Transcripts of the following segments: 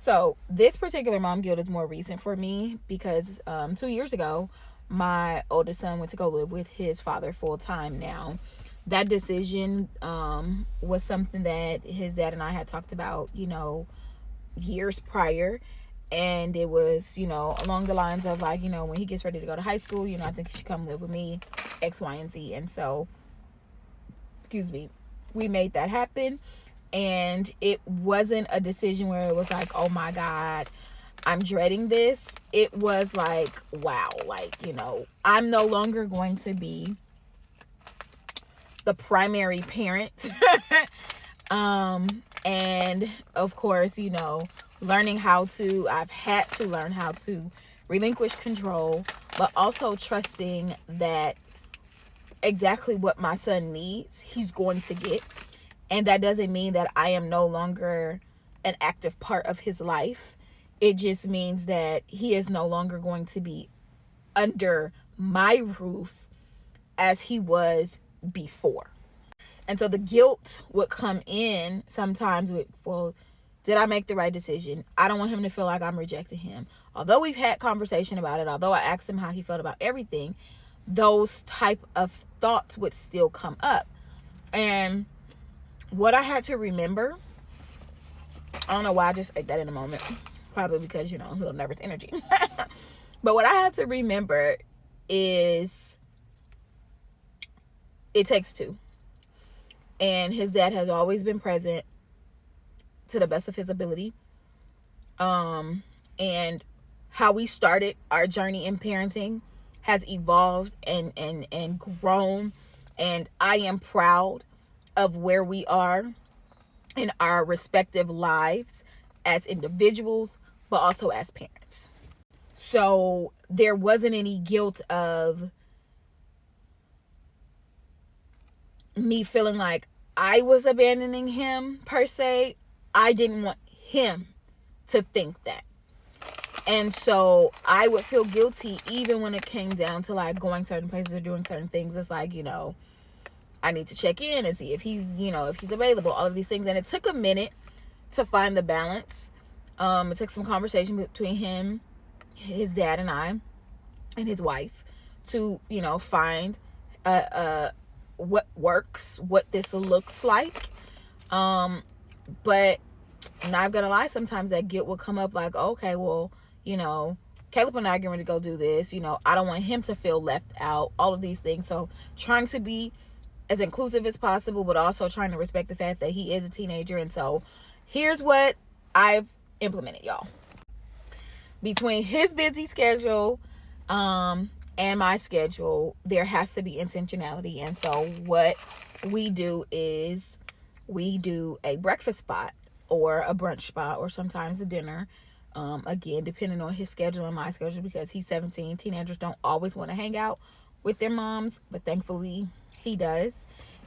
So this particular mom guilt is more recent for me because 2 years ago, my oldest son went to go live with his father full time now. That decision was something that his dad and I had talked about, years prior. And it was, along the lines of like, when he gets ready to go to high school, I think he should come live with me, X, Y, and Z. And so, we made that happen. And it wasn't a decision where it was like, oh my God, I'm dreading this. It was like, wow, like, I'm no longer going to be the primary parent. And of course, I've had to learn how to relinquish control, but also trusting that exactly what my son needs, he's going to get. And that doesn't mean that I am no longer an active part of his life. It just means that he is no longer going to be under my roof as he was before. And so the guilt would come in sometimes with, well, did I make the right decision? I don't want him to feel like I'm rejecting him. Although we've had conversation about it, although I asked him how he felt about everything, those type of thoughts would still come up. And what I had to remember, I don't know why I just ate that in a moment. Probably because, a little nervous energy. But what I had to remember is it takes two. And his dad has always been present to the best of his ability. And how we started our journey in parenting has evolved and grown. And I am proud of where we are in our respective lives as individuals, but also as parents. So there wasn't any guilt of me feeling like I was abandoning him per se. I didn't want him to think that. And so I would feel guilty even when it came down to like going certain places or doing certain things. It's like, I need to check in and see if he's, if he's available, all of these things. And it took a minute to find the balance. It took some conversation between him, his dad and I, and his wife to, find what works, what this looks like. But I'm not gonna lie, sometimes that guilt will come up like, okay, well, Caleb and I are going to go do this. I don't want him to feel left out, all of these things. So trying to be as inclusive as possible, but also trying to respect the fact that he is a teenager. And so here's what I've implemented, y'all. Between his busy schedule and my schedule, there has to be intentionality. And so what we do is we do a breakfast spot or a brunch spot or sometimes a dinner. Again, depending on his schedule and my schedule, because he's 17. Teenagers don't always want to hang out with their moms, but thankfully he does.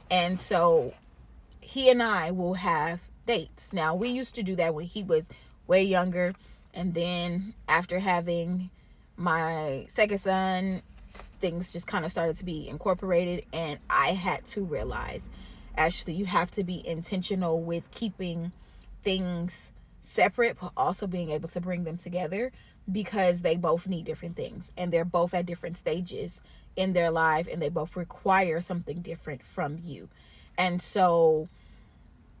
And so he and I will have dates. Now, we used to do that when he was way younger. And then after having my second son, things just kind of started to be incorporated. And I had to realize, actually, you have to be intentional with keeping things separate, but also being able to bring them together, because they both need different things and they're both at different stages in their life and they both require something different from you. And so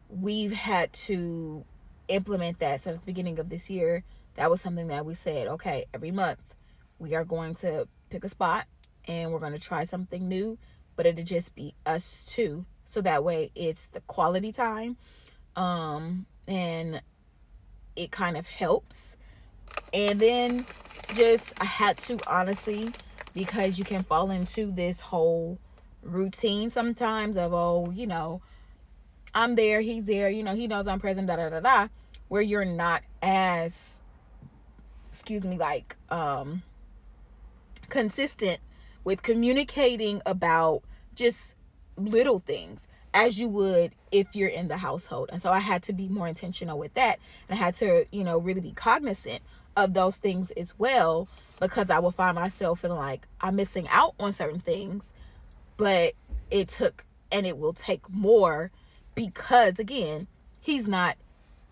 we've had to implement that. So at the beginning of this year, that was something that we said, okay, every month we are going to pick a spot and we're going to try something new, but it'll just be us two. So that way it's the quality time. And it kind of helps. And then I had to, honestly, because you can fall into this whole routine sometimes of, I'm there, he's there, he knows I'm present, where you're not as, consistent with communicating about just little things as you would if you're in the household. And so I had to be more intentional with that. And I had to, really be cognizant of those things as well, because I will find myself feeling like I'm missing out on certain things. But it will take more because, again, he's not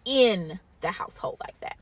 in the household like that.